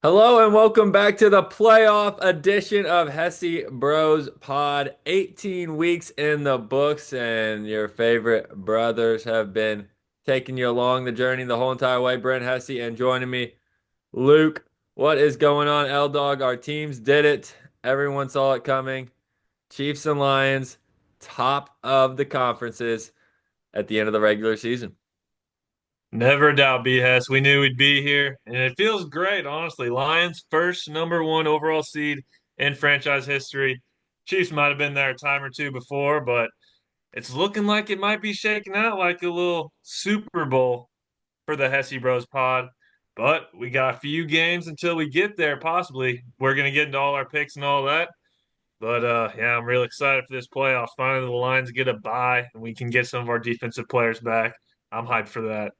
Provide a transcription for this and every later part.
Hello and welcome back to the playoff edition of Hesse Bros Pod. 18 weeks in the books, and your favorite brothers have been taking you along the journey the whole entire way. Brent Hesse and joining me, Luke. What is going on, L Dog? Our teams did it. Everyone saw it coming. Chiefs and Lions, top of the conferences at the end of the regular season. Never a doubt, B. Hess. We knew we'd be here, and it feels great, honestly. Lions, first number one overall seed in franchise history. Chiefs might have been there a time or two before, but it's looking like it might be shaking out like a little Super Bowl for the Hesse Bros pod. But we got a few games until we get there, possibly. We're going to get into all our picks and all that. But yeah, I'm real excited for this playoff. Finally, the Lions get a bye, and we can get some of our defensive players back. I'm hyped for that.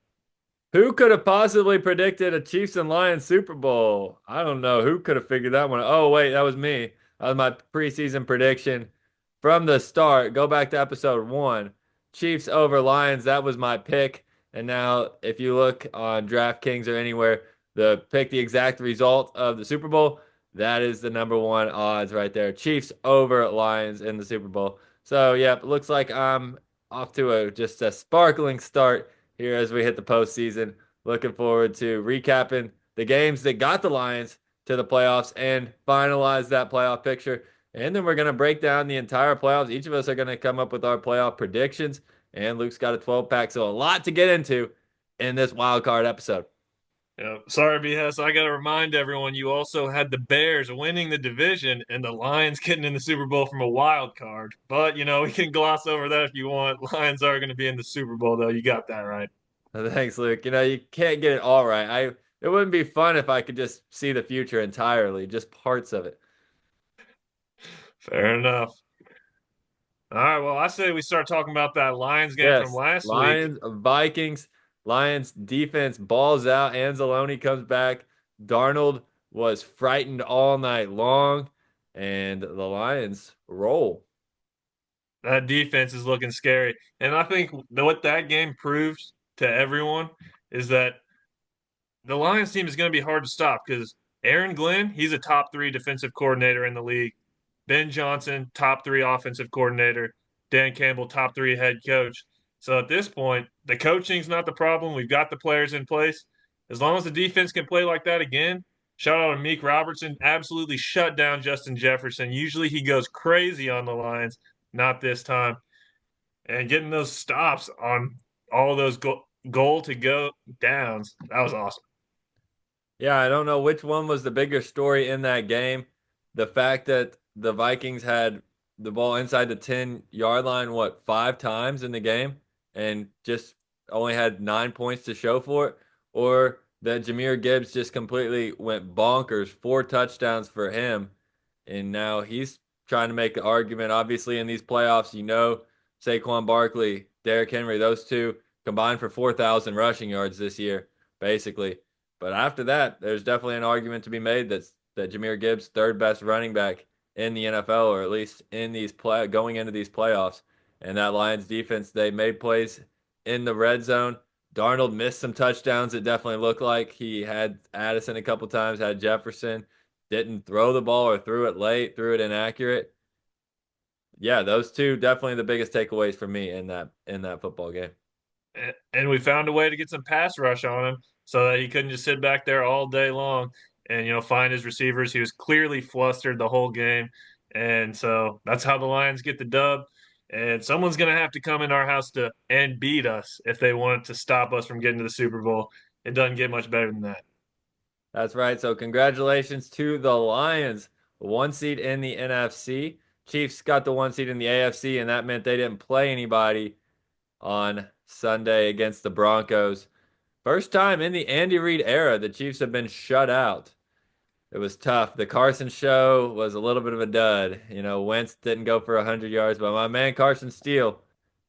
Who could have possibly predicted a Chiefs and Lions Super Bowl? I don't know. Who could have figured that one out? Oh, wait, that was me. That was my preseason prediction from the start. Go back to episode one. Chiefs over Lions. That was my pick. And now, if you look on DraftKings or anywhere, the exact result of the Super Bowl, that is the number one odds right there. Chiefs over Lions in the Super Bowl. So, yep, looks like I'm off to just a sparkling start here as we hit the postseason. Looking forward to recapping the games that got the Lions to the playoffs and finalize that playoff picture. And then we're going to break down the entire playoffs. Each of us are going to come up with our playoff predictions. And Luke's got a 12 pack. So a lot to get into in this wild card episode. Yeah, sorry, BS. I got to remind everyone you also had the Bears winning the division and the Lions getting in the Super Bowl from a wild card. But, we can gloss over that if you want. Lions are going to be in the Super Bowl, though. You got that right. Thanks, Luke. You can't get it all right. It wouldn't be fun if I could just see the future entirely, just parts of it. Fair enough. All right, well, I say we start talking about that Lions game from Yes. last week. Lions, Vikings, Lions defense balls out. Anzalone comes back. Darnold was frightened all night long, and the Lions roll. That defense is looking scary. And I think what that game proved to everyone is that the Lions team is going to be hard to stop because Aaron Glenn, he's a top three defensive coordinator in the league. Ben Johnson, top three offensive coordinator. Dan Campbell, top three head coach. So at this point, the coaching's not the problem. We've got the players in place. As long as the defense can play like that again, shout out to Meek Robertson, absolutely shut down Justin Jefferson. Usually he goes crazy on the Lions, not this time. And getting those stops on all those goal to go downs, that was awesome. Yeah, I don't know which one was the bigger story in that game. The fact that the Vikings had the ball inside the 10-yard line, what, five times in the game and just only had 9 points to show for it, or that Jahmyr Gibbs just completely went bonkers, four touchdowns for him. And now he's trying to make an argument. Obviously, in these playoffs, Saquon Barkley, Derrick Henry, those two combined for 4,000 rushing yards this year, basically. But after that, there's definitely an argument to be made that Jahmyr Gibbs, third best running back in the NFL, or at least in these going into these playoffs. And that Lions defense, they made plays in the red zone. Darnold missed some touchdowns. It definitely looked like he had Addison a couple times, had Jefferson, didn't throw the ball or threw it late, threw it inaccurate. Yeah, those two definitely the biggest takeaways for me in that football game. And we found a way to get some pass rush on him so that he couldn't just sit back there all day long and find his receivers. He was clearly flustered the whole game, and so that's how the Lions get the dub. And someone's going to have to come in our house to and beat us if they want to stop us from getting to the Super Bowl. It doesn't get much better than that. That's right. So congratulations to the Lions, one seed in the NFC. Chiefs got the one seed in the AFC, and that meant they didn't play anybody on Sunday against the Broncos. First time in the Andy Reid era, the Chiefs have been shut out. It was tough. The Carson show was a little bit of a dud. Wentz didn't go for 100 yards, but my man Carson Steele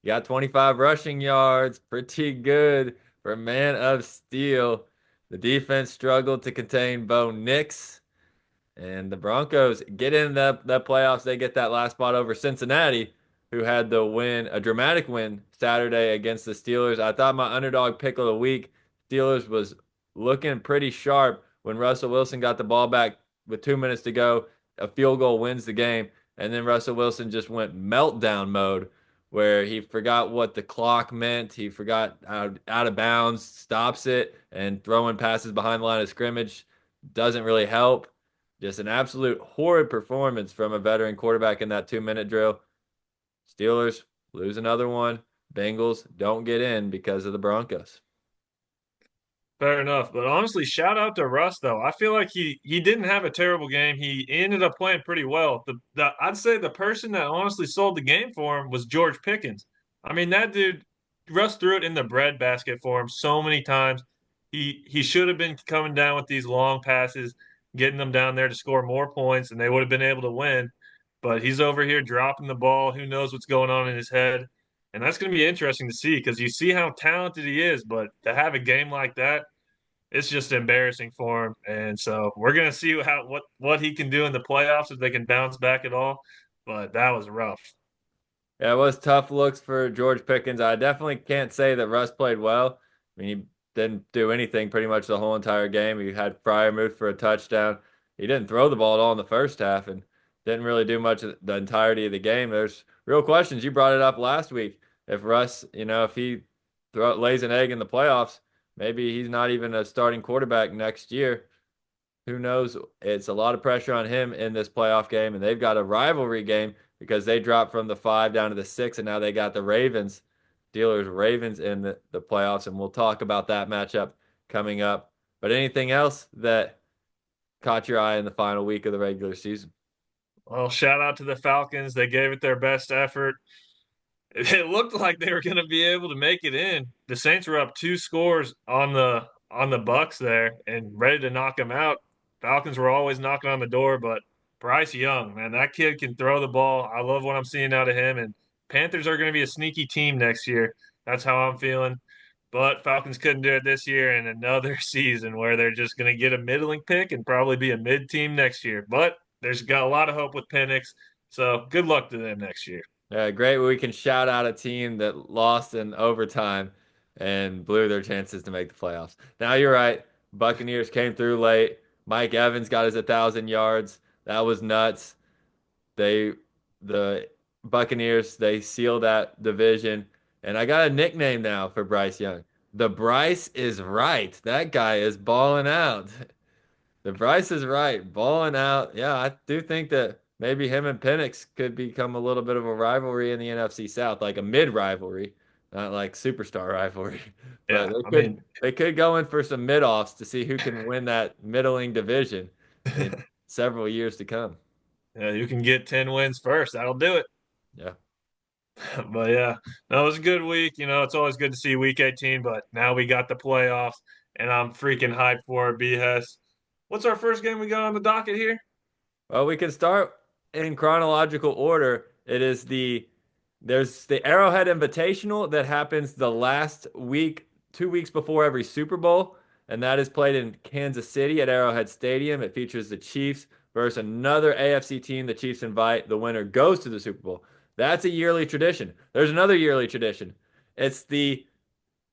got 25 rushing yards. Pretty good for man of steel. The defense struggled to contain Bo Nix. And the Broncos get in the playoffs. They get that last spot over Cincinnati, who had the win, a dramatic win Saturday against the Steelers. I thought my underdog pick of the week, Steelers was looking pretty sharp. when Russell Wilson got the ball back with 2 minutes to go, a field goal wins the game. And then Russell Wilson just went meltdown mode where he forgot what the clock meant. He forgot out of bounds, stops it, and throwing passes behind the line of scrimmage doesn't really help. Just an absolute horrid performance from a veteran quarterback in that 2 minute drill. Steelers lose another one. Bengals don't get in because of the Broncos. Fair enough. But honestly, shout out to Russ though. I feel like he didn't have a terrible game. He ended up playing pretty well. The I'd say the person that honestly sold the game for him was George Pickens. I mean, that dude, Russ threw it in the breadbasket for him so many times. He should have been coming down with these long passes, getting them down there to score more points, and they would have been able to win. But he's over here dropping the ball. Who knows what's going on in his head? And that's going to be interesting to see because you see how talented he is, but to have a game like that, it's just embarrassing for him. And so we're going to see what he can do in the playoffs if they can bounce back at all. But that was rough. Yeah, it was tough looks for George Pickens. I definitely can't say that Russ played well. I mean, he didn't do anything pretty much the whole entire game. He had Fryer moved for a touchdown. He didn't throw the ball at all in the first half and didn't really do much of the entirety of the game. There's real questions. You brought it up last week. If Russ, if he lays an egg in the playoffs, maybe he's not even a starting quarterback next year. Who knows? It's a lot of pressure on him in this playoff game, and they've got a rivalry game because they dropped from the 5 down to the 6, and now they got the Ravens, Steelers, Ravens in the playoffs, and we'll talk about that matchup coming up. But anything else that caught your eye in the final week of the regular season? Well, shout out to the Falcons. They gave it their best effort. It looked like they were going to be able to make it in. The Saints were up two scores on the Bucks there and ready to knock them out. Falcons were always knocking on the door, but Bryce Young, man, that kid can throw the ball. I love what I'm seeing out of him. And Panthers are going to be a sneaky team next year. That's how I'm feeling. But Falcons couldn't do it this year, and another season where they're just going to get a middling pick and probably be a mid team next year. But there's got a lot of hope with Penix, so good luck to them next year. Yeah, great. We can shout out a team that lost in overtime and blew their chances to make the playoffs. Now you're right. Buccaneers came through late. Mike Evans got his 1,000 yards. That was nuts. They the Buccaneers they sealed that division, and I got a nickname now for Bryce Young. The Bryce is right. That guy is balling out. The Bryce is right, balling out. Yeah, I do think that maybe him and Penix could become a little bit of a rivalry in the NFC South, like a mid rivalry, not like superstar rivalry. But Yeah, I mean, they could go in for some mid offs to see who can win that middling division in several years to come. yeah, you can get 10 wins first. That'll do it. Yeah. But yeah, no, it was a good week. You know, it's always good to see week 18, but now we got the playoffs, and I'm freaking hyped for it, B Hess. What's our first game we got on the docket here? Well, we can start in chronological order. There's the Arrowhead Invitational that happens the last week, 2 weeks before every Super Bowl, and that is played in Kansas City at Arrowhead Stadium. It features the Chiefs versus another AFC team. The Chiefs invite. The winner goes to the Super Bowl. That's a yearly tradition. There's another yearly tradition. It's the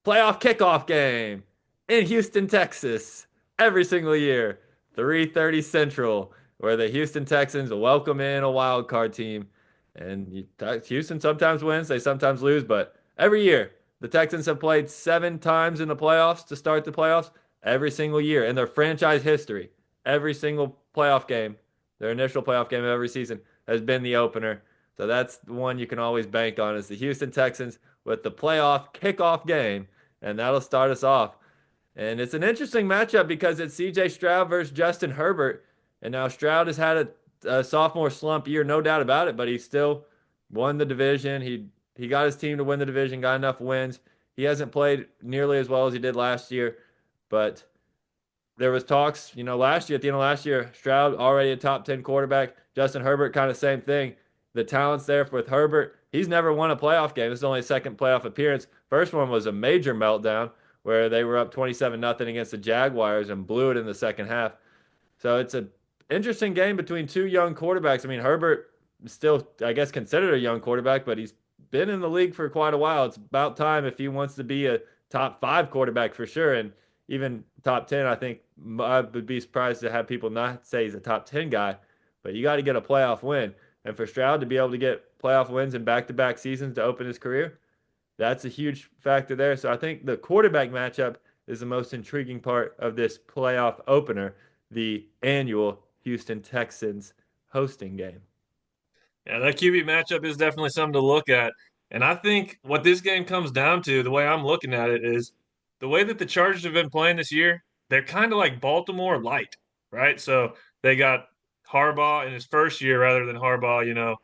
playoff kickoff game in Houston, Texas, every single year, 3:30 Central, where the Houston Texans welcome in a wild card team. And Houston sometimes wins, they sometimes lose, but every year the Texans have played 7 times in the playoffs to start the playoffs every single year in their franchise history. Every single playoff game, their initial playoff game of every season, has been the opener. So that's the one you can always bank on is the Houston Texans with the playoff kickoff game, and that'll start us off. And it's an interesting matchup because it's CJ Stroud versus Justin Herbert. And now Stroud has had a sophomore slump year, no doubt about it, but he still won the division. He got his team to win the division, got enough wins. He hasn't played nearly as well as he did last year, but there was talks, last year, at the end of last year, Stroud already a top 10 quarterback. Justin Herbert, kind of same thing. The talent's there with Herbert. He's never won a playoff game. This is only his second playoff appearance. First one was a major meltdown where they were up 27-0 against the Jaguars and blew it in the second half. So it's an interesting game between two young quarterbacks. I mean, Herbert is still, I guess, considered a young quarterback, but he's been in the league for quite a while. It's about time if he wants to be a top 5 quarterback for sure. And even top 10. I think I would be surprised to have people not say he's a top 10 guy, but you got to get a playoff win. And for Stroud to be able to get playoff wins in back-to-back seasons to open his career, that's a huge factor there. So I think the quarterback matchup is the most intriguing part of this playoff opener, the annual Houston Texans hosting game. Yeah, that QB matchup is definitely something to look at. And I think what this game comes down to, the way I'm looking at it, is the way that the Chargers have been playing this year, they're kind of like Baltimore light, right? So they got Harbaugh in his first year rather than Harbaugh,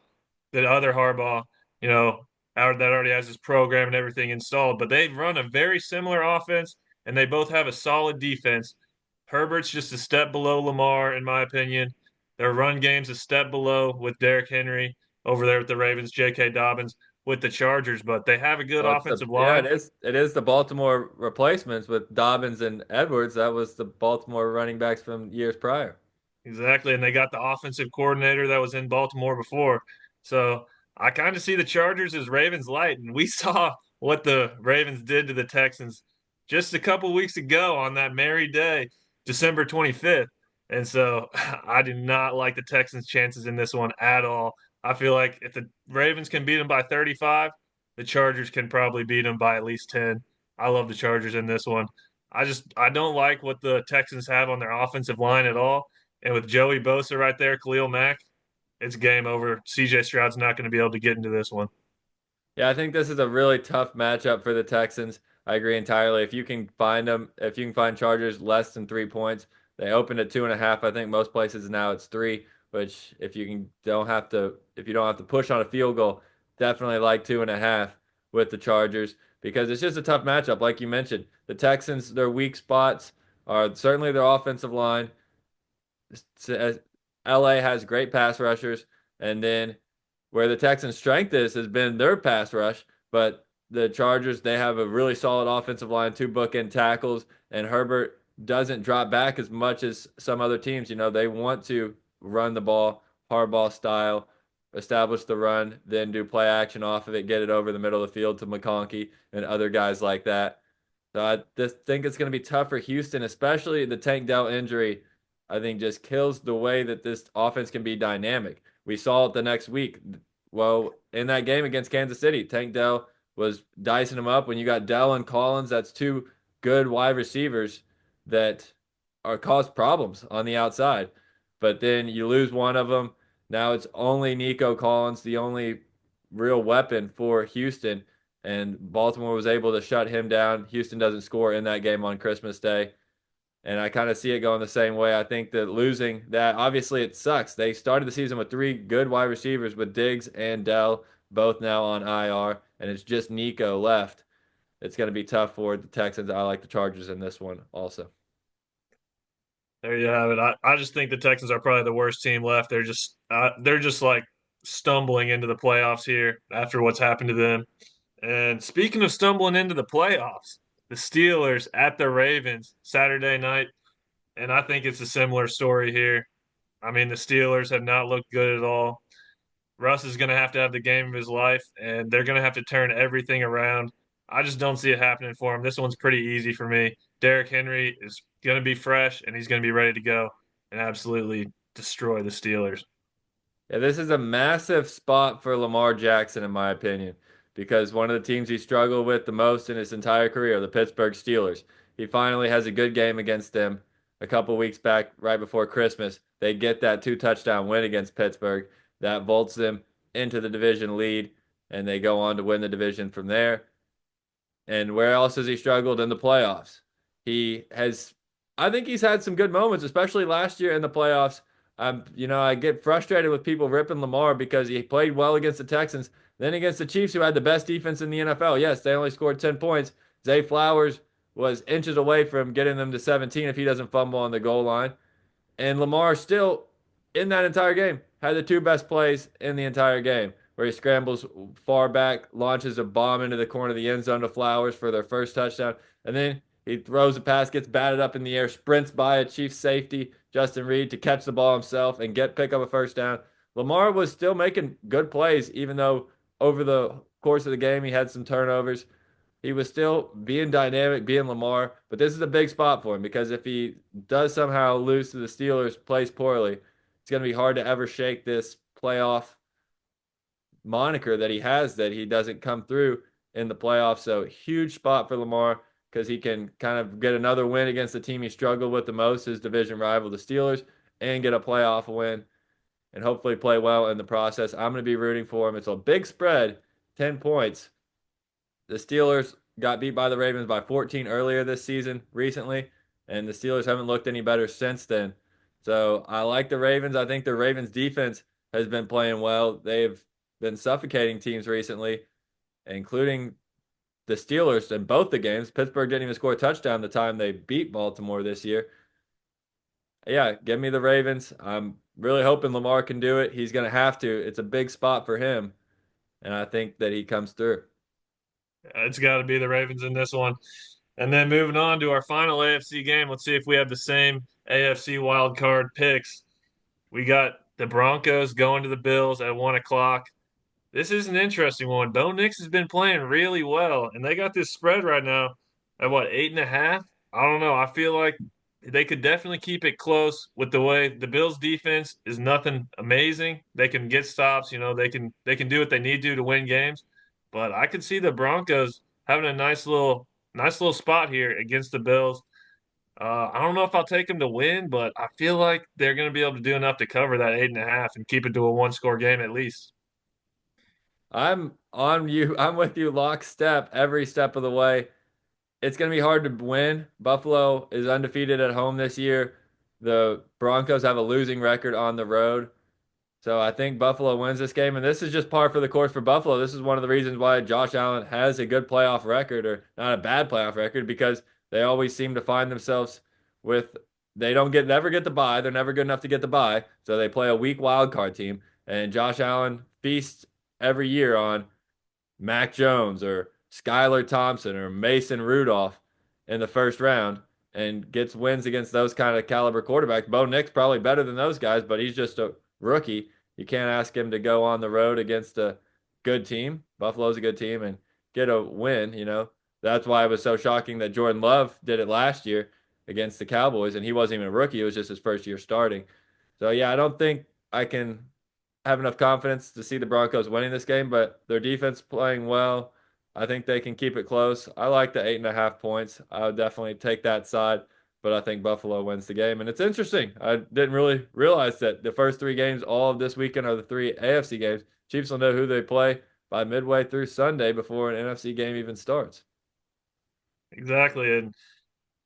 the other Harbaugh, you know, that already has his program and everything installed. But they run a very similar offense, and they both have a solid defense. Herbert's just a step below Lamar, in my opinion. Their run game's a step below with Derrick Henry over there with the Ravens, J.K. Dobbins with the Chargers, but they have a good Well, it's the offensive yeah, line. it is the Baltimore replacements with Dobbins and Edwards. That was the Baltimore running backs from years prior. Exactly. And they got the offensive coordinator that was in Baltimore before. So I kind of see the Chargers as Ravens light. And we saw what the Ravens did to the Texans just a couple weeks ago on that merry day, December 25th. And so I do not like the Texans' chances in this one at all. I feel like if the Ravens can beat them by 35, the Chargers can probably beat them by at least 10. I love the Chargers in this one. I don't like what the Texans have on their offensive line at all. And with Joey Bosa right there, Khalil Mack, it's game over. CJ Stroud's not going to be able to get into this one. Yeah, I think this is a really tough matchup for the Texans. I agree entirely. If you can find them, if you can find Chargers less than 3 points, they opened at 2.5. I think most places now it's three. Which if you don't have to push on a field goal, definitely like 2.5 with the Chargers because it's just a tough matchup. Like you mentioned, the Texans, their weak spots are certainly their offensive line. LA has great pass rushers, and then where the Texans' strength is has been their pass rush, but the Chargers they have a really solid offensive line, two bookend tackles, and Herbert doesn't drop back as much as some other teams. They want to run the ball, hardball style, establish the run, then do play action off of it, get it over the middle of the field to McConkey and other guys like that. So I just think it's going to be tough for Houston, especially the Tank Dell injury. I think just kills the way that this offense can be dynamic. We saw it the next week. Well, in that game against Kansas City, Tank Dell was dicing him up. When you got Dell and Collins, that's two good wide receivers that are cause problems on the outside. But then you lose one of them. Now it's only Nico Collins, the only real weapon for Houston. And Baltimore was able to shut him down. Houston doesn't score in that game on Christmas Day. And I kind of see it going the same way. I think that losing that, obviously, it sucks. They started the season with three good wide receivers with Diggs and Dell, both now on IR, and it's just Nico left. It's going to be tough for the Texans. I like the Chargers in this one also. There you have it. I just think the Texans are probably the worst team left. They're just like stumbling into the playoffs here after what's happened to them. And speaking of stumbling into the playoffs, the Steelers at the Ravens Saturday night, and I think it's a similar story here. I mean, the Steelers have not looked good at all. Russ is going to have the game of his life, and they're going to have to turn everything around. I just don't see it happening for him. This one's pretty easy for me. Derrick Henry is going to be fresh, and he's going to be ready to go and absolutely destroy the Steelers. Yeah, this is a massive spot for Lamar Jackson, in my opinion, because one of the teams he struggled with the most in his entire career, the Pittsburgh Steelers. He finally has a good game against them a couple weeks back, right before Christmas. They get that two-touchdown win against Pittsburgh. That vaults them into the division lead, and they go on to win the division from there. And where else has he struggled in the playoffs? He has, I think he's had some good moments, especially last year in the playoffs. I get frustrated with people ripping Lamar because he played well against the Texans, then against the Chiefs, who had the best defense in the NFL. Yes, they only scored 10 points. Zay Flowers was inches away from getting them to 17 if he doesn't fumble on the goal line. And Lamar still, in that entire game, had the two best plays in the entire game, where he scrambles far back, launches a bomb into the corner of the end zone to Flowers for their first touchdown, and then he throws a pass, gets batted up in the air, sprints by a Chiefs safety, Justin Reed, to catch the ball himself and pick up a first down. Lamar was still making good plays, even though over the course of the game he had some turnovers. he was still being dynamic, being Lamar. But this is a big spot for him because if he does somehow lose to the Steelers, plays poorly, it's going to be hard to ever shake this playoff moniker that he has that he doesn't come through in the playoffs. So huge spot for Lamar because he can kind of get another win against the team he struggled with the most, his division rival, the Steelers, and get a playoff win and hopefully play well in the process. I'm going to be rooting for him. It's a big spread, 10 points. The Steelers got beat by the Ravens by 14 earlier this season recently, and the Steelers haven't looked any better since then. So I like the Ravens. I think the Ravens defense has been playing well. They've been suffocating teams recently, including the Steelers in both the games. Pittsburgh didn't even score a touchdown the time they beat Baltimore this year. Yeah, give me the Ravens. I'm really hoping Lamar can do it. He's going to have to. It's a big spot for him, and I think that he comes through. It's got to be the Ravens in this one. And then moving on to our final AFC game, let's see if we have the same AFC wild card picks. We got the Broncos going to the Bills at 1 o'clock. This is an interesting one. Bo Nix has been playing really well, and they got this spread right now at what, 8.5? I don't know. I feel like they could definitely keep it close with the way the Bills defense is nothing amazing. They can get stops, they can do what they need to win games. But I could see the Broncos having a nice little spot here against the Bills. I don't know if I'll take them to win, but I feel like they're going to be able to do enough to cover that 8.5 and keep it to a one-score game at least. I'm on you. I'm with you lockstep every step of the way. It's going to be hard to win. Buffalo is undefeated at home this year. The Broncos have a losing record on the road. So I think Buffalo wins this game, and this is just par for the course for Buffalo. This is one of the reasons why Josh Allen has a good playoff record, or not a bad playoff record, because they always seem to find themselves with they don't get never get the bye. They're never good enough to get the bye, so they play a weak wild card team. And Josh Allen feasts every year on Mac Jones or Skylar Thompson or Mason Rudolph in the first round and gets wins against those kind of caliber quarterbacks. Bo Nix probably better than those guys, but he's just a rookie. You can't ask him to go on the road against a good team. Buffalo's a good team and get a win. That's why it was so shocking that Jordan Love did it last year against the Cowboys, and he wasn't even a rookie. It was just his first year starting. So, yeah, I don't think I can have enough confidence to see the Broncos winning this game, but their defense playing well. I think they can keep it close. I like the 8.5 points. I would definitely take that side, but I think Buffalo wins the game. And it's interesting. I didn't really realize that the first three games all of this weekend are the three AFC games. Chiefs will know who they play by midway through Sunday before an NFC game even starts. Exactly. And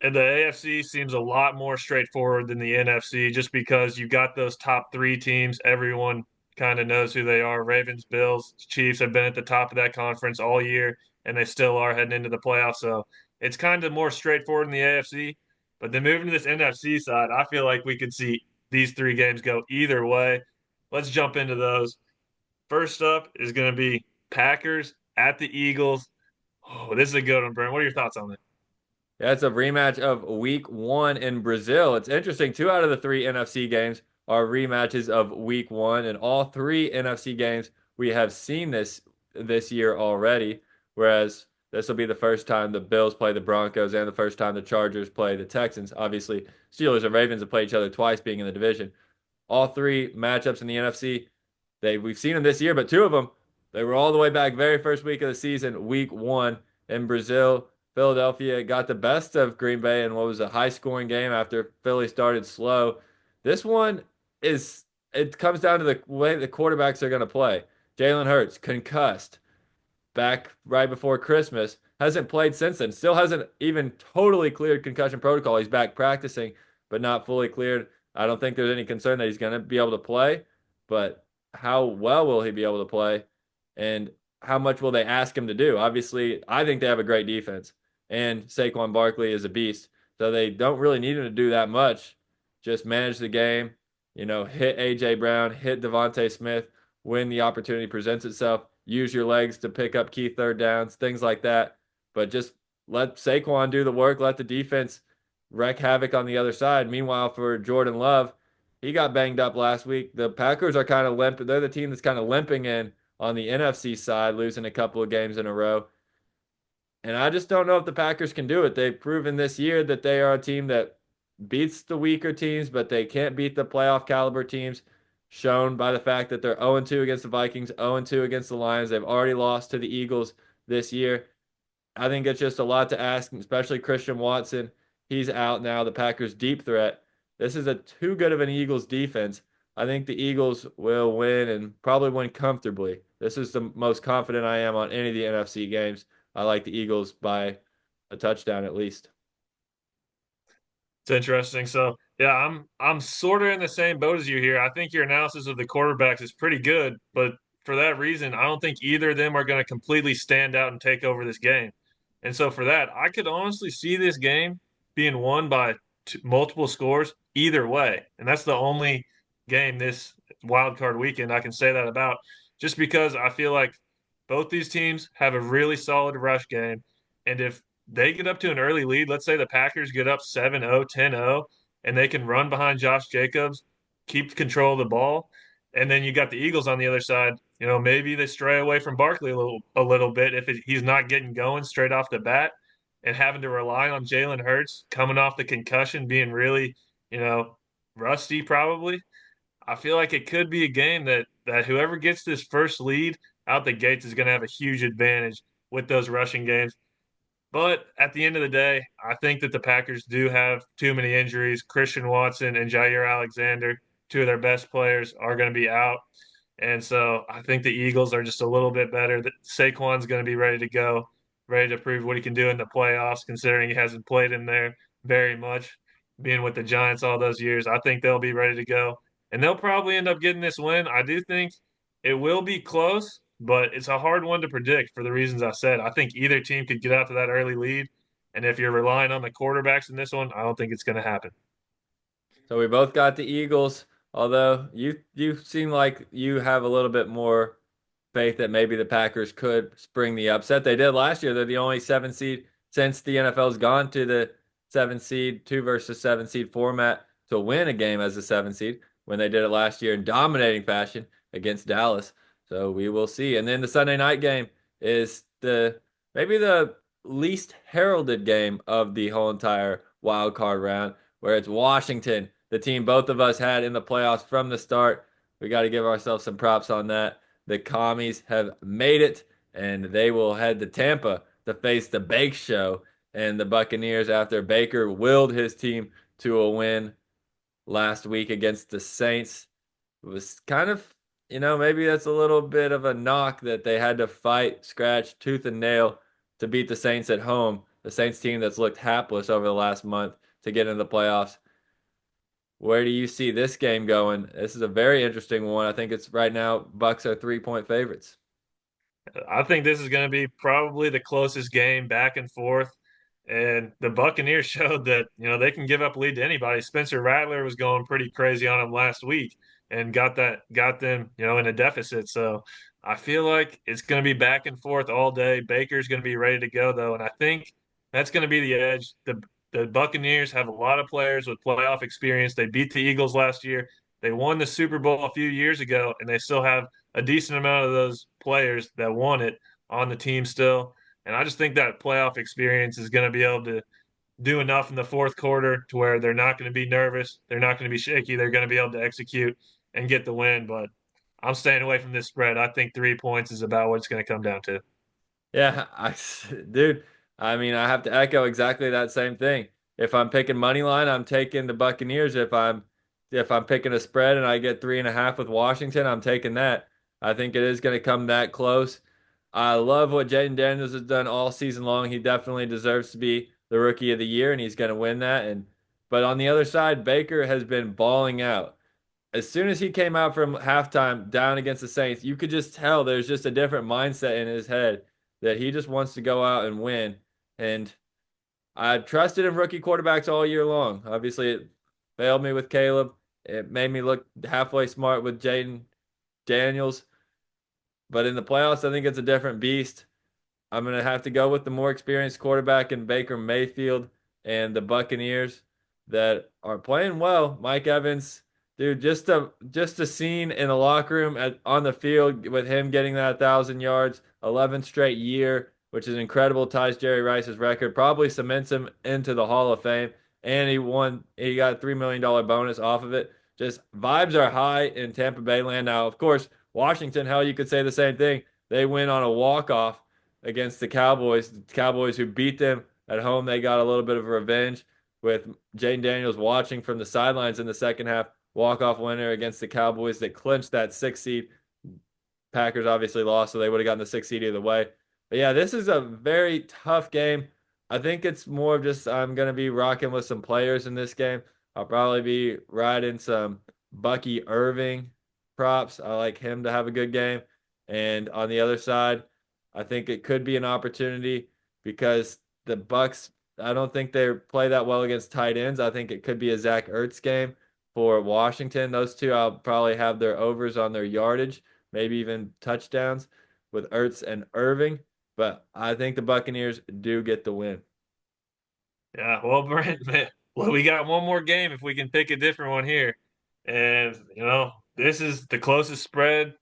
the AFC seems a lot more straightforward than the NFC just because you got those top three teams. Everyone kind of knows who they are. Ravens, Bills, Chiefs have been at the top of that conference all year, and they still are heading into the playoffs. So it's kind of more straightforward in the AFC. But then moving to this NFC side, I feel like we could see these three games go either way. Let's jump into those. First up is going to be Packers at the Eagles. Oh, this is a good one, Brent. What are your thoughts on it? Yeah, it's a rematch of week one in Brazil. It's interesting. Two out of the three NFC games are rematches of week one, and all three NFC games we have seen this year already. Whereas this will be the first time the Bills play the Broncos and the first time the Chargers play the Texans. Obviously, Steelers and Ravens have played each other twice being in the division. All three matchups in the NFC, we've seen them this year, but two of them, they were all the way back very first week of the season, week one in Brazil. Philadelphia got the best of Green Bay in what was a high scoring game after Philly started slow. This one it comes down to the way the quarterbacks are going to play. Jalen Hurts, concussed back right before Christmas, hasn't played since then. Still hasn't even totally cleared concussion protocol. He's back practicing, but not fully cleared. I don't think there's any concern that he's going to be able to play, but how well will he be able to play? And how much will they ask him to do? Obviously, I think they have a great defense, and Saquon Barkley is a beast. So they don't really need him to do that much. Just manage the game, hit A.J. Brown, hit Devontae Smith when the opportunity presents itself. Use your legs to pick up key third downs, things like that. But just let Saquon do the work, let the defense wreak havoc on the other side. Meanwhile, for Jordan Love, he got banged up last week. The Packers are kind of limping. They're the team that's kind of limping in on the NFC side, losing a couple of games in a row. And I just don't know if the Packers can do it. They've proven this year that they are a team that beats the weaker teams, but they can't beat the playoff caliber teams, shown by the fact that they're 0-2 against the Vikings, 0-2 against the Lions. They've already lost to the Eagles this year. I think it's just a lot to ask, especially Christian Watson. He's out now, the Packers' deep threat. This is a too good of an Eagles defense. I think the Eagles will win and probably win comfortably. This is the most confident I am on any of the NFC games. I like the Eagles by a touchdown at least. It's interesting. So yeah, I'm sort of in the same boat as you here. I think your analysis of the quarterbacks is pretty good, but for that reason, I don't think either of them are going to completely stand out and take over this game. And so for that, I could honestly see this game being won by multiple scores either way. And that's the only game this wild card weekend I can say that about, just because I feel like both these teams have a really solid rush game. And if they get up to an early lead, let's say the Packers get up 7-0, 10-0, and they can run behind Josh Jacobs, keep control of the ball, and then you got the Eagles on the other side. Maybe they stray away from Barkley a little bit if he's not getting going straight off the bat and having to rely on Jalen Hurts coming off the concussion, being really, you know, rusty probably. I feel like it could be a game that whoever gets this first lead out the gates is going to have a huge advantage with those rushing games. But at the end of the day, I think that the Packers do have too many injuries. Christian Watson and Jair Alexander, two of their best players, are going to be out. And so I think the Eagles are just a little bit better. That Saquon's going to be ready to go, ready to prove what he can do in the playoffs, considering he hasn't played in there very much, being with the Giants all those years. I think they'll be ready to go. And they'll probably end up getting this win. I do think it will be close, but it's a hard one to predict for the reasons I said. I think either team could get out to that early lead. And if you're relying on the quarterbacks in this one, I don't think it's going to happen. So we both got the Eagles, although you seem like you have a little bit more faith that maybe the Packers could spring the upset. They did last year. They're the only 7 seed since the NFL's gone to the 7 seed, 2 versus 7 seed format to win a game as a 7 seed when they did it last year in dominating fashion against Dallas. So we will see. And then the Sunday night game is the maybe the least heralded game of the whole entire wild card round, where it's Washington, the team both of us had in the playoffs from the start. We got to give ourselves some props on that. The commies have made it, and they will head to Tampa to face the Bake Show and the Buccaneers after Baker willed his team to a win last week against the Saints. It was kind of, maybe that's a little bit of a knock that they had to fight, scratch tooth and nail to beat the Saints at home, the Saints team that's looked hapless over the last month to get into the playoffs. Where do you see this game going? This is a very interesting one. I think it's right now Bucks are 3-point favorites. I think this is going to be probably the closest game back and forth. And the Buccaneers showed that, they can give up a lead to anybody. Spencer Rattler was going pretty crazy on them last week and got them, in a deficit. So I feel like it's going to be back and forth all day. Baker's going to be ready to go though, and I think that's going to be the edge. The Buccaneers have a lot of players with playoff experience. They beat the Eagles last year. They won the Super Bowl a few years ago, and they still have a decent amount of those players that won it on the team still. And I just think that playoff experience is going to be able to do enough in the fourth quarter to where they're not going to be nervous. They're not going to be shaky. They're going to be able to execute and get the win. But I'm staying away from this spread. I think 3 points is about what it's going to come down to. Yeah, dude, I mean, I have to echo exactly that same thing. If I'm picking money line, I'm taking the Buccaneers. If I'm picking a spread and I get 3.5 with Washington, I'm taking that. I think it is going to come that close. I love what Jaden Daniels has done all season long. He definitely deserves to be the rookie of the year, and he's going to win that. But on the other side, Baker has been balling out. As soon as he came out from halftime down against the Saints, you could just tell there's just a different mindset in his head that he just wants to go out and win. And I trusted in rookie quarterbacks all year long. Obviously, it failed me with Caleb. It made me look halfway smart with Jaden Daniels. But in the playoffs, I think it's a different beast. I'm going to have to go with the more experienced quarterback in Baker Mayfield and the Buccaneers that are playing well. Mike Evans, dude, just a scene in the locker room on the field with him getting that 1,000 yards, 11th straight year which is incredible, ties Jerry Rice's record, probably cements him into the Hall of Fame. And he got a $3 million bonus off of it. Just vibes are high in Tampa Bay land. Now, of course, Washington, hell, you could say the same thing. They win on a walk-off against the Cowboys who beat them at home. They got a little bit of revenge with Jaden Daniels watching from the sidelines in the second half, walk-off winner against the Cowboys that clinched that 6 seed. Packers obviously lost, so they would have gotten the 6 seed either way. But yeah, this is a very tough game. I think it's more of just I'm going to be rocking with some players in this game. I'll probably be riding some Bucky Irving props. I like him to have a good game. And on the other side, I think it could be an opportunity because the Bucks, I don't think they play that well against tight ends. I think it could be a Zach Ertz game for Washington. Those two, I'll probably have their overs on their yardage, maybe even touchdowns with Ertz and Irving. But I think the Buccaneers do get the win. Yeah, well, Brent, man, well, we got one more game if we can pick a different one here. And, this is the closest spread,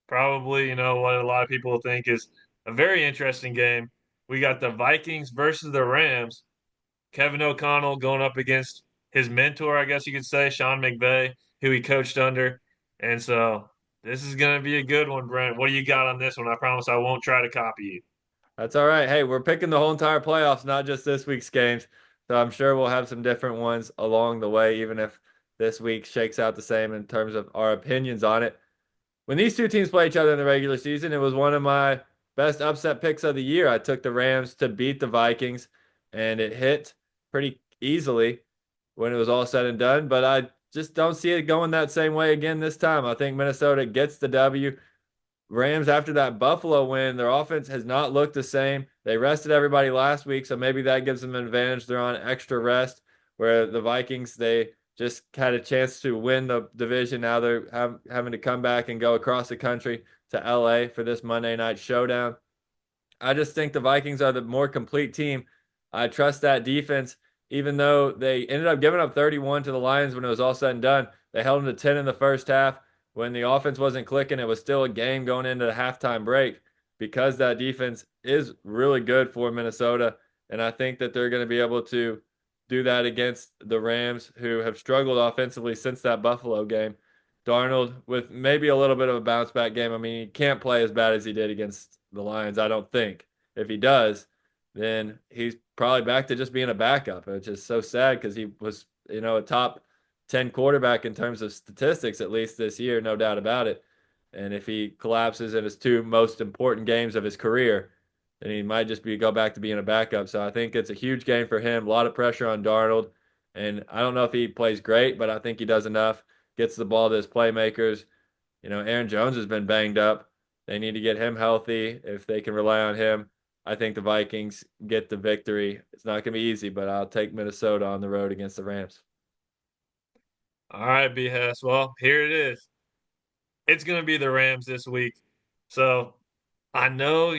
probably, what a lot of people think is a very interesting game. We got the Vikings versus the Rams. Kevin O'Connell going up against his mentor, I guess you could say, Sean McVay, who he coached under. And so this is going to be a good one, Brent. What do you got on this one? I promise I won't try to copy you. That's all right. Hey, we're picking the whole entire playoffs, not just this week's games. So I'm sure we'll have some different ones along the way, even if this week shakes out the same in terms of our opinions on it. When these two teams play each other in the regular season, it was one of my best upset picks of the year. I took the Rams to beat the Vikings, and it hit pretty easily when it was all said and done. But I just don't see it going that same way again this time. I think Minnesota gets the W. Rams, after that Buffalo win, their offense has not looked the same. They rested everybody last week, so maybe that gives them an advantage. They're on extra rest, where the Vikings, they just had a chance to win the division. Now they're having to come back and go across the country to LA for this Monday night showdown. I just think the Vikings are the more complete team. I trust that defense, even though they ended up giving up 31 to the Lions when it was all said and done. They held them to 10 in the first half. When the offense wasn't clicking, it was still a game going into the halftime break because that defense is really good for Minnesota. And I think that they're going to be able to do that against the Rams, who have struggled offensively since that Buffalo game. Darnold, with maybe a little bit of a bounce back game. I mean, he can't play as bad as he did against the Lions, I don't think. If he does, then he's probably back to just being a backup, which is so sad because he was, a top 10 quarterback in terms of statistics, at least this year, no doubt about it. And if he collapses in his two most important games of his career, then he might just go back to being a backup. So I think it's a huge game for him. A lot of pressure on Darnold. And I don't know if he plays great, but I think he does enough. Gets the ball to his playmakers. Aaron Jones has been banged up. They need to get him healthy. If they can rely on him, I think the Vikings get the victory. It's not going to be easy, but I'll take Minnesota on the road against the Rams. All right, B. Hess. Well, here it is. It's going to be the Rams this week. So I know,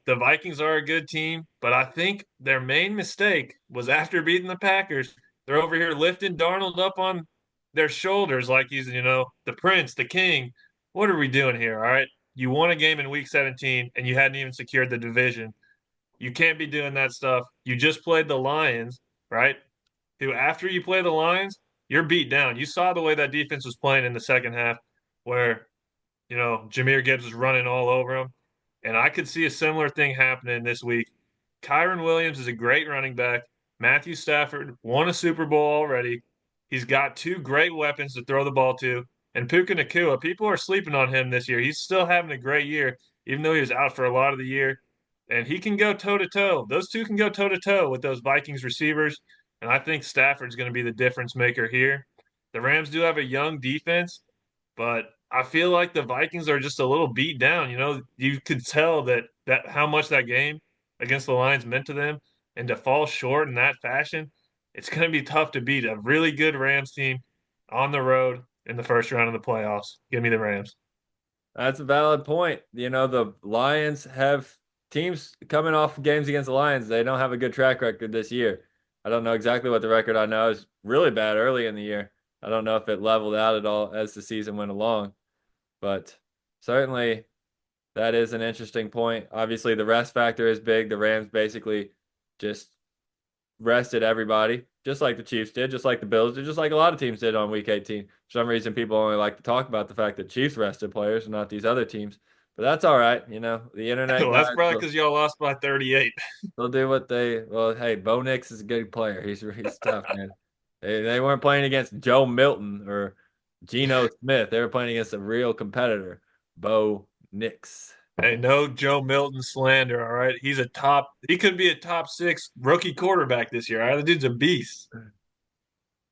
the Vikings are a good team, but I think their main mistake was after beating the Packers. They're over here lifting Darnold up on their shoulders like he's, the prince, the king. What are we doing here? All right. You won a game in week 17 and you hadn't even secured the division. You can't be doing that stuff. You just played the Lions, right? Who, after you play the Lions, you're beat down. You saw the way that defense was playing in the second half, where Jahmyr Gibbs was running all over him. And I could see a similar thing happening this week. Kyron Williams is a great running back. Matthew Stafford won a Super Bowl already. He's got two great weapons to throw the ball to. And Puka Nakua, people are sleeping on him this year. He's still having a great year, even though he was out for a lot of the year. And he can go toe to toe. Those two can go toe to toe with those Vikings receivers. And I think Stafford's going to be the difference maker here. The Rams do have a young defense, but I feel like the Vikings are just a little beat down. You could tell that how much that game against the Lions meant to them, and to fall short in that fashion, it's going to be tough to beat a really good Rams team on the road in the first round of the playoffs. Give me the Rams. That's a valid point. The Lions have teams coming off games against the Lions. They don't have a good track record this year. I don't know exactly what the record I know is really bad early in the year. I don't know if it leveled out at all as the season went along, but certainly That is an interesting point. Obviously, the rest factor is big. The Rams basically just rested everybody, just like the Chiefs did, just like the Bills did, just like a lot of teams did on Week 18. For some reason, people only like to talk about the fact that Chiefs rested players and not these other teams. But that's all right. The internet Well, that's guys probably will because y'all lost by 38. they'll do what they. Well, hey, Bo Nix is a good player. He's tough, man. They weren't playing against Joe Milton or Geno Smith. They were playing against a real competitor, Bo Nix. Hey, no Joe Milton slander, all right? He could be a top six rookie quarterback this year. All right, the dude's a beast.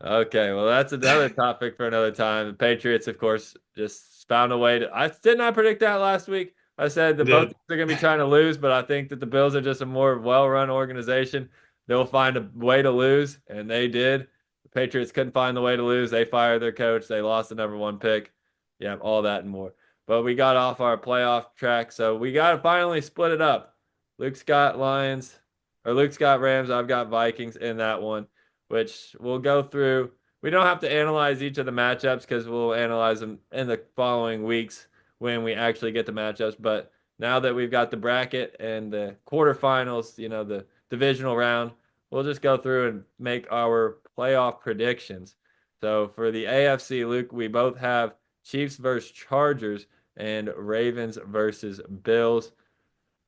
Okay, well, that's another topic for another time. The Patriots, of course, just found a way to. I did not predict that last week. I said that He both did. teams are going to be trying to lose, but I think that the Bills are just a more well-run organization. They'll find a way to lose, and they did. The Patriots couldn't find the way to lose. They fired their coach. They lost the number one pick. Yeah, all that and more. But we got off our playoff track, so we got to finally split it up. Luke's got Lions, or Luke's got Rams. I've got Vikings in that one, which we'll go through. We don't have to analyze each of the matchups because we'll analyze them in the following weeks when we actually get the matchups. But now that we've got the bracket and the quarterfinals, the divisional round, we'll just go through and make our playoff predictions. So for the AFC, Luke, we both have Chiefs versus Chargers and Ravens versus Bills.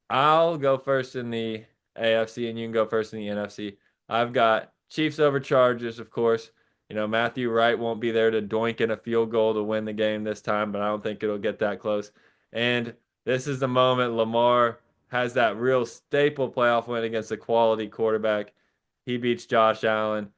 I'll go first in the AFC and you can go first in the NFC. I've got Chiefs over Chargers, of course. Matthew Wright won't be there to doink in a field goal to win the game this time, but I don't think it'll get that close. And this is the moment Lamar has that real staple playoff win against a quality quarterback. He beats Josh Allen.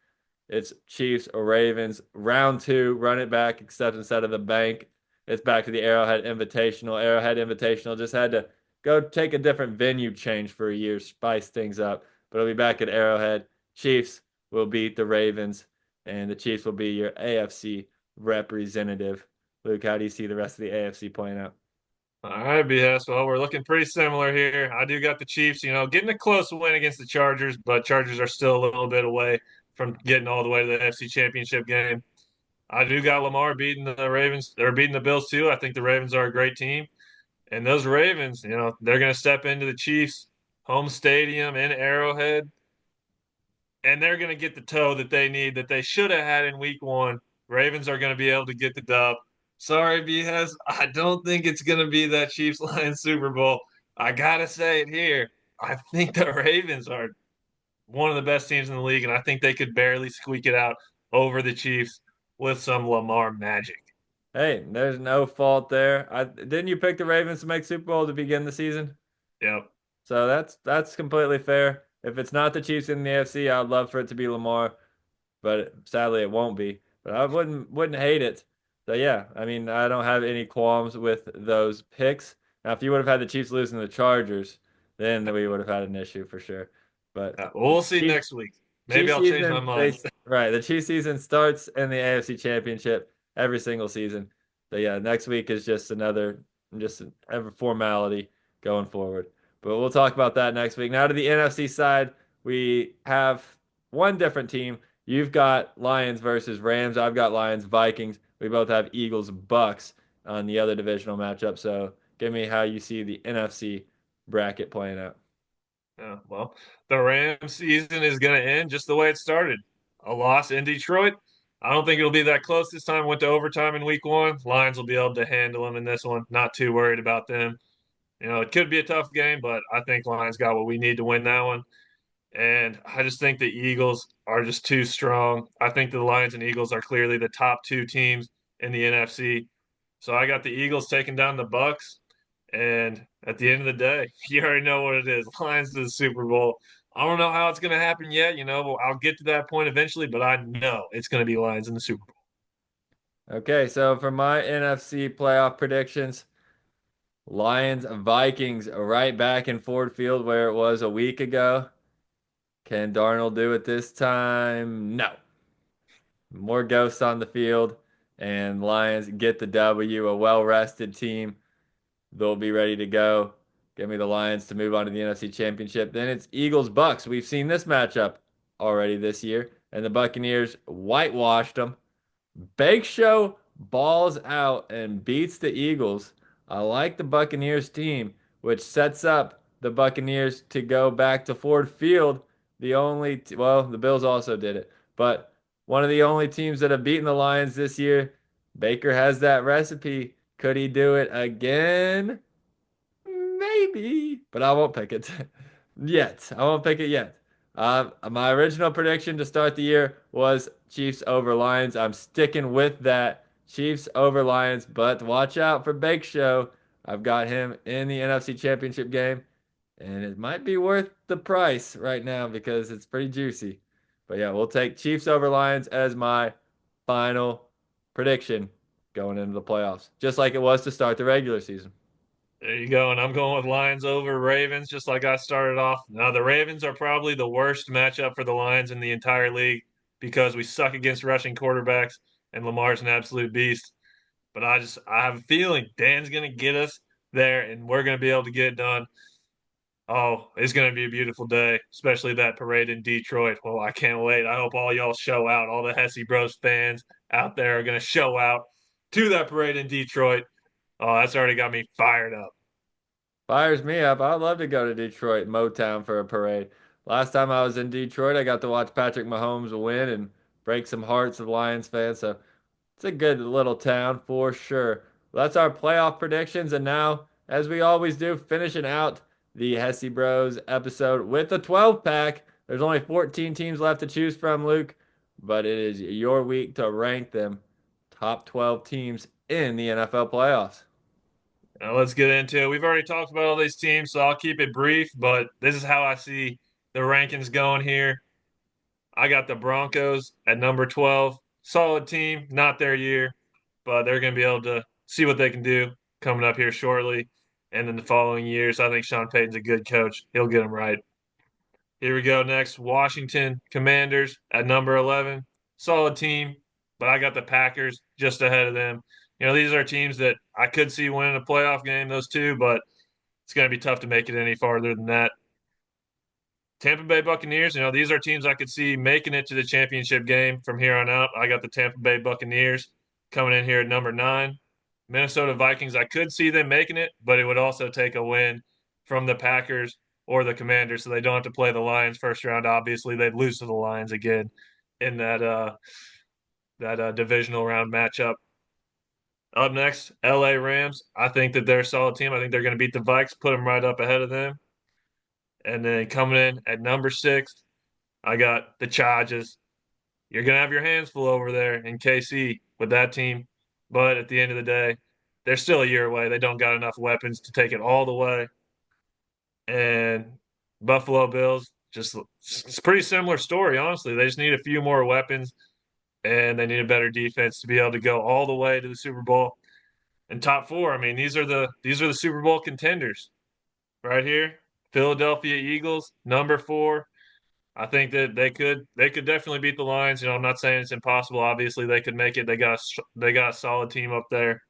It's Chiefs or Ravens. Round two, run it back, except instead of the bank, it's back to the Arrowhead Invitational. Arrowhead Invitational just had to go take a different venue change for a year, spice things up. But it'll be back at Arrowhead. Chiefs will beat the Ravens, and the Chiefs will be your AFC representative. Luke, how do you see the rest of the AFC playing out? All right, BS. Well, we're looking pretty similar here. I do got the Chiefs, getting a close win against the Chargers, but Chargers are still a little bit away from getting all the way to the NFC Championship game. I do got Lamar beating the Ravens. They're beating the Bills too. I think the Ravens are a great team. And those Ravens, they're going to step into the Chiefs' home stadium in Arrowhead, and they're going to get the toe that they need, that they should have had in week one. Ravens are going to be able to get the dub. Sorry, BS. I don't think it's going to be that Chiefs Lions Super Bowl. I got to say it here. I think the Ravens are one of the best teams in the league, and I think they could barely squeak it out over the Chiefs with some Lamar magic. Hey, there's no fault there. Didn't you pick the Ravens to make Super Bowl to begin the season? Yep. So that's completely fair. If it's not the Chiefs in the AFC, I'd love for it to be Lamar, but sadly it won't be. But I wouldn't hate it. So yeah, I mean I don't have any qualms with those picks. Now if you would have had the Chiefs losing the Chargers, then we would have had an issue for sure. But We'll see Chiefs next week. Maybe Chiefs I'll change my season, mind. right. The Chiefs season starts in the AFC Championship every single season. So yeah, next week is just every formality going forward. But we'll talk about that next week. Now to the NFC side, we have one different team. You've got Lions versus Rams. I've got Lions Vikings. We both have Eagles Bucks on the other divisional matchup. So give me how you see the NFC bracket playing out. Yeah, well, the Rams season is going to end just the way it started. A loss in Detroit. I don't think it'll be that close this time. Went to overtime in week one. Lions will be able to handle them in this one. Not too worried about them. It could be a tough game, but I think Lions got what we need to win that one. And I just think the Eagles are just too strong. I think the Lions and Eagles are clearly the top two teams in the NFC. So I got the Eagles taking down the Bucks. And at the end of the day, you already know what it is. Lions to the Super Bowl. I don't know how it's going to happen yet. I'll get to that point eventually, but I know it's going to be Lions in the Super Bowl. Okay, so for my NFC playoff predictions, Lions Vikings right back in Ford Field where it was a week ago. Can Darnold do it this time? No. More ghosts on the field, and Lions get the W. A well rested team. They'll be ready to go. Give me the Lions to move on to the NFC Championship. Then it's Eagles Bucks. We've seen this matchup already this year, and the Buccaneers whitewashed them. Bake Show balls out and beats the Eagles I like the Buccaneers team, which sets up the Buccaneers to go back to Ford Field. Well, the Bills also did it, but one of the only teams that have beaten the Lions this year. Baker has that recipe. Could he do it again? Maybe, but I won't pick it yet. I won't pick it yet. My original prediction to start the year was Chiefs over Lions. I'm sticking with that. Chiefs over Lions, but watch out for Bake Show. I've got him in the NFC Championship game, and it might be worth the price right now because it's pretty juicy. But yeah, we'll take Chiefs over Lions as my final prediction going into the playoffs, just like it was to start the regular season. There you go. And I'm going with Lions over Ravens, just like I started off. Now, the Ravens are probably the worst matchup for the Lions in the entire league because we suck against rushing quarterbacks and Lamar's an absolute beast. But I have a feeling Dan's going to get us there and we're going to be able to get it done. Oh, it's going to be a beautiful day, especially that parade in Detroit. Well, I can't wait. I hope all y'all show out. All the Hesse Bros fans out there are going to show out to that parade in Detroit. Oh, that's already got me fired up. Fires me up. I'd love to go to Detroit, Motown for a parade. Last time I was in Detroit, I got to watch Patrick Mahomes win and break some hearts of Lions fans. So it's a good little town for sure. That's our playoff predictions. And now, as we always do, finishing out the Hesse Bros episode with a 12 pack. There's only 14 teams left to choose from, Luke, but it is your week to rank them top 12 teams in the NFL playoffs. Now let's get into it. We've already talked about all these teams, so I'll keep it brief, but this is how I see the rankings going here. I got the Broncos at number 12. Solid team, not their year, but they're going to be able to see what they can do coming up here shortly. And in the following years, I think Sean Payton's a good coach. He'll get them right. Here we go next. Washington Commanders at number 11. Solid team, but I got the Packers just ahead of them. You know, these are teams that I could see winning a playoff game, those two, but it's going to be tough to make it any farther than that. Tampa Bay Buccaneers, you know, these are teams I could see making it to the championship game from here on out. I got the Tampa Bay Buccaneers coming in here at number 9. Minnesota Vikings, I could see them making it, but it would also take a win from the Packers or the Commanders, so they don't have to play the Lions first round. Obviously, they'd lose to the Lions again in that divisional round matchup. Up next, LA Rams. I think that they're a solid team. I think they're going to beat the Vikes, put them right up ahead of them. And then coming in at number 6, I got the Chargers. You're going to have your hands full over there in KC with that team. But at the end of the day, they're still a year away. They don't got enough weapons to take it all the way. And Buffalo Bills, just it's a pretty similar story, honestly. They just need a few more weapons and they need a better defense to be able to go all the way to the Super Bowl. And top 4, I mean, these are the Super Bowl contenders right here. Philadelphia Eagles, number 4. I think that they could definitely beat the Lions. You know, I'm not saying it's impossible. Obviously, they could make it. They got a solid team up there.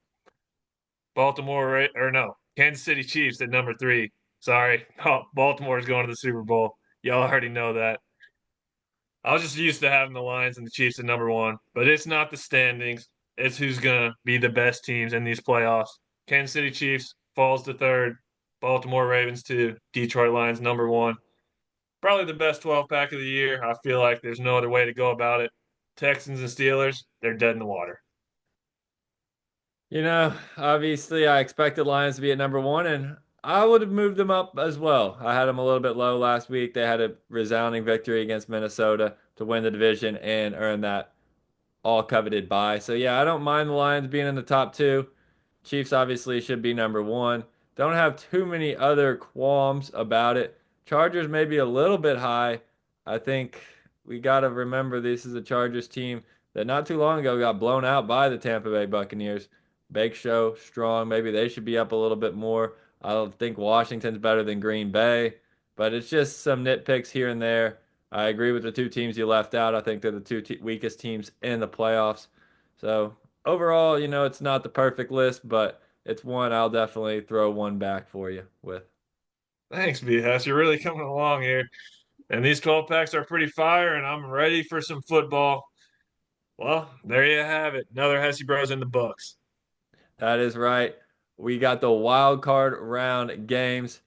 Or no, Kansas City Chiefs at number 3. Sorry, oh, Baltimore is going to the Super Bowl. Y'all already know that. I was just used to having the Lions and the Chiefs at number 1, but it's not the standings. It's who's gonna be the best teams in these playoffs. Kansas City Chiefs falls to 3rd. Baltimore Ravens 2. Detroit Lions number 1. Probably the best 12 pack of the year. I feel like there's no other way to go about it. Texans and Steelers, they're dead in the water. You know, obviously, I expected Lions to be at number 1, and I would have moved them up as well. I had them a little bit low last week. They had a resounding victory against Minnesota to win the division and earn that all coveted bye. So, yeah, I don't mind the Lions being in the top 2. Chiefs obviously should be number 1. Don't have too many other qualms about it. Chargers maybe a little bit high. I think we got to remember this is a Chargers team that not too long ago got blown out by the Tampa Bay Buccaneers. Bake Show, strong. Maybe they should be up a little bit more. I don't think Washington's better than Green Bay, but it's just some nitpicks here and there. I agree with the 2 teams you left out. I think they're the 2 weakest teams in the playoffs. So overall, it's not the perfect list, but it's one I'll definitely throw one back for you with. Thanks, BS. You're really coming along here. And these 12 packs are pretty fire, and I'm ready for some football. Well, there you have it. Another Hesse Bros in the books. That is right. we got the wild card round games,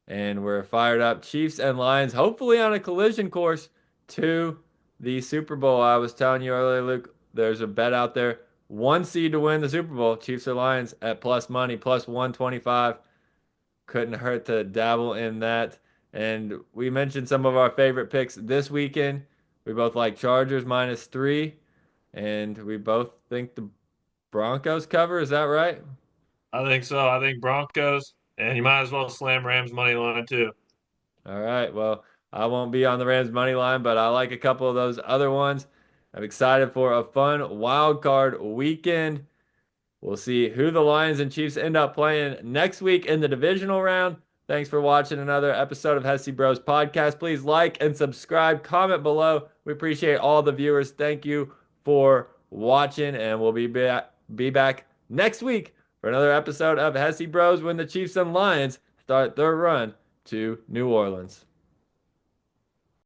and we're fired up. Chiefs and Lions, hopefully on a collision course to the Super Bowl. I was telling you earlier, Luke, there's a bet out there. One seed to win the Super Bowl, Chiefs or Lions at plus money, plus 125. Couldn't hurt to dabble in that. And we mentioned some of our favorite picks this weekend. We both like Chargers -3, and we both think the Broncos cover. Is that right? I think so. I think Broncos, and you might as well slam Rams money line too. All right. Well, I won't be on the Rams money line, but I like a couple of those other ones. I'm excited for a fun wild card weekend. We'll see who the Lions and Chiefs end up playing next week in the divisional round. Thanks for watching another episode of Hesse Bros Podcast. Please like and subscribe, comment below. We appreciate all the viewers. Thank you for watching, and we'll be back next week for another episode of Hesse Bros when the Chiefs and Lions start their run to New Orleans.